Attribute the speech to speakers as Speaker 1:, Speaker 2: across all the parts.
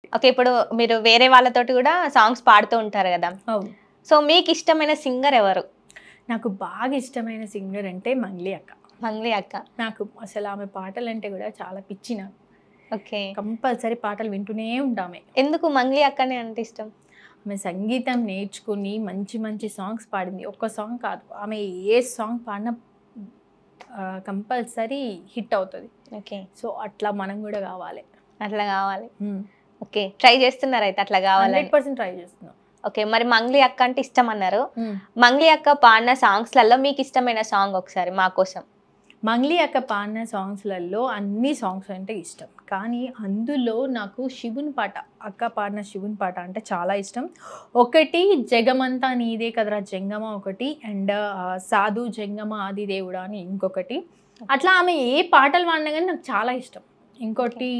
Speaker 1: Okay. ఇప్పుడు మీరు వేరే వాళ్ళతోటి గూడా సాంగ్స్ పాడుతూ ఉంటారు గదా!
Speaker 2: అవును.
Speaker 1: సో, మీకిష్టమైన సింగర్ ఎవరు?
Speaker 2: నాకు బాగా ఇష్టమైన సింగర్ అంటే మంగ్లీ అక్క.
Speaker 1: మంగ్లీ అక్క.
Speaker 2: నాకు అసలు ఆమె పాటలంటే గూడా చాలా పిచ్చి నాకు.
Speaker 1: ఓకే.
Speaker 2: కంపల్సరీ పాటలు వింటూనే ఉంటామే.
Speaker 1: ఎందుకు మంగ్లీ అక్కనే అంత ఇష్టం?
Speaker 2: ఆమె సంగీతం నేర్చుకొని మంచి మంచి సాంగ్స్ పాడింది. ఒక్క సాంగ్ కాదు. ఆమె ఏ సాంగ్ పాడినా కంపల్సరీ హిట్ అవుతది.
Speaker 1: ఓకే.
Speaker 2: సో, అట్లా మనం గూడా గావాలి.
Speaker 1: అట్లా గావాలి. ఓకే. ట్రై జేస్తున్నారైతే అట్లా గావాలని.
Speaker 2: 100% ట్రై చేస్తున్నా.
Speaker 1: ఓకే. మరి మంగ్లీ అక్క అంటే ఇష్టమన్నారు. మంగ్లీ అక్క పాడిన సాంగ్స్‌లలో మీకిష్టమైన సాంగ్ ఒకసారి మా కోసం?
Speaker 2: మంగ్లీ అక్క పాడిన సాంగ్స్‌లలో అన్ని సాంగ్స్ అంటే ఇష్టం. కానీ అందులో నాకు శివుని పాట, అక్క పాడిన శివుని పాట అంటే చాలా ఇష్టం. ఒకటి 'జగమంతా నీదే కదరా జంగమ' ఒకటి అండ్ 'సాధు జంగమ ఆదిదేవుడా' అని ఇంకొకటి. అట్లా ఆమె ఏ పాటలు పాడినా గానీ నాకు చాలా ఇష్టం. ఇంకోటి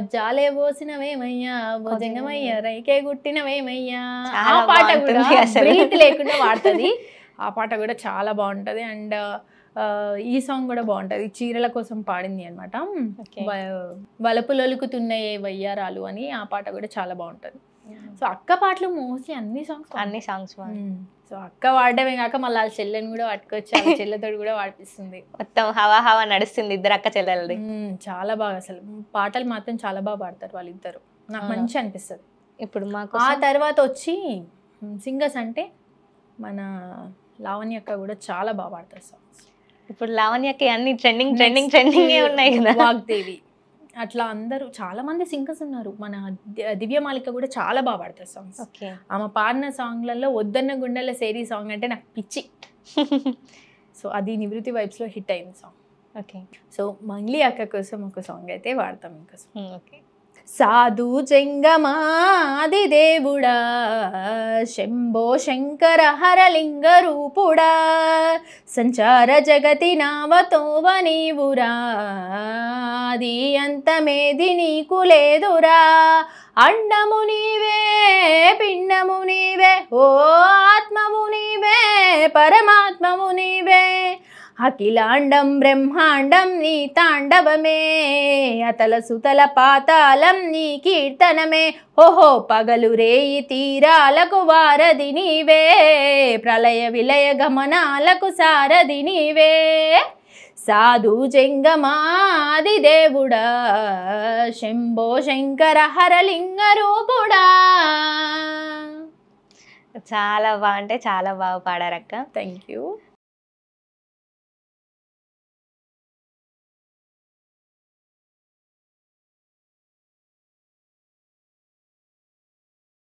Speaker 2: 'జాలే పోసినవేమయ్యా ఓ జంగమయ్య రైకే గుట్టినవేమయ్యా' ఆ పాట కూడా బ్రీత్ లేకుండా పాడుతది. ఆ పాట కూడా చాలా బాగుంటది. అండ్ ఈ సాంగ్ కూడా బాగుంటది. చీరల కోసం పాడింది అనమాట. వలపులొలుకుతున్నాయే వయ్యారాలు అని ఆ పాట కూడా చాలా బాగుంటది. సో అక్క పాటలు మోస్ట్లీ అన్ని సాంగ్స్ సో అక్క వాడడమే కాక మళ్ళీ వాళ్ళ చెల్లెని కూడా పట్టుకొచ్చి వాళ్ళ చెల్లెతోడు కూడా వాడిపిస్తుంది.
Speaker 1: మొత్తం హవా హవా నడుస్తుంది ఇద్దరు అక్క చెల్లెలది.
Speaker 2: చాలా బాగా అసలు పాటలు మాత్రం చాలా బాగా పాడతారు వాళ్ళిద్దరు. నాకు మంచి అనిపిస్తుంది.
Speaker 1: ఇప్పుడు మాకు
Speaker 2: ఆ తర్వాత వచ్చి సింగర్స్ అంటే మన లావణ్య అక్క కూడా చాలా బాగా పాడతారు సాంగ్స్.
Speaker 1: ఇప్పుడు లావణ్యకి అన్ని ట్రెండింగ్ ఉన్నాయి కదా.
Speaker 2: వాగ్దేవి అట్లా అందరూ చాలా మంది సింగర్స్ ఉన్నారు. మన దివ్యమాలిక కూడా చాలా బాగా పాడతారు సాంగ్స్. ఆమె పాడిన సాంగ్లలో 'వద్దన్న గుండెల సేరీ' సాంగ్ అంటే నాకు పిచ్చి. సో అది నివృత్తి వైబ్స్లో హిట్ అయింది సాంగ్.
Speaker 1: ఓకే.
Speaker 2: సో మంగ్లీ అక్క కోసం ఒక సాంగ్ అయితే వాడతాం ఇంకోసం.
Speaker 1: ఓకే.
Speaker 2: సాధు జంగమాది దేవుడా శంభో శంకర హరలింగ రూపుడా సంచార జగతి నావతోవ నీవురా అది అంతమేది నీకు లేదురా అండము నీవే పిండము నీవే ఓ ఆత్మము నీవే పరమాత్మము నీవే అఖిలాండం బ్రహ్మాండం నీ తాండవమే అతల సుతల పాతాళం నీ కీర్తనమే ఓహో పగలు రేయి తీరాలకు వారధి నీవే ప్రళయ విలయ గమనాలకు సారథి నీవే సాధు జంగమాది దేవుడా శంభో శంకర హరలింగ రూపుడా.
Speaker 1: చాలా బాగా అంటే చాలా బాగా పాడారక్క.
Speaker 2: Thank you.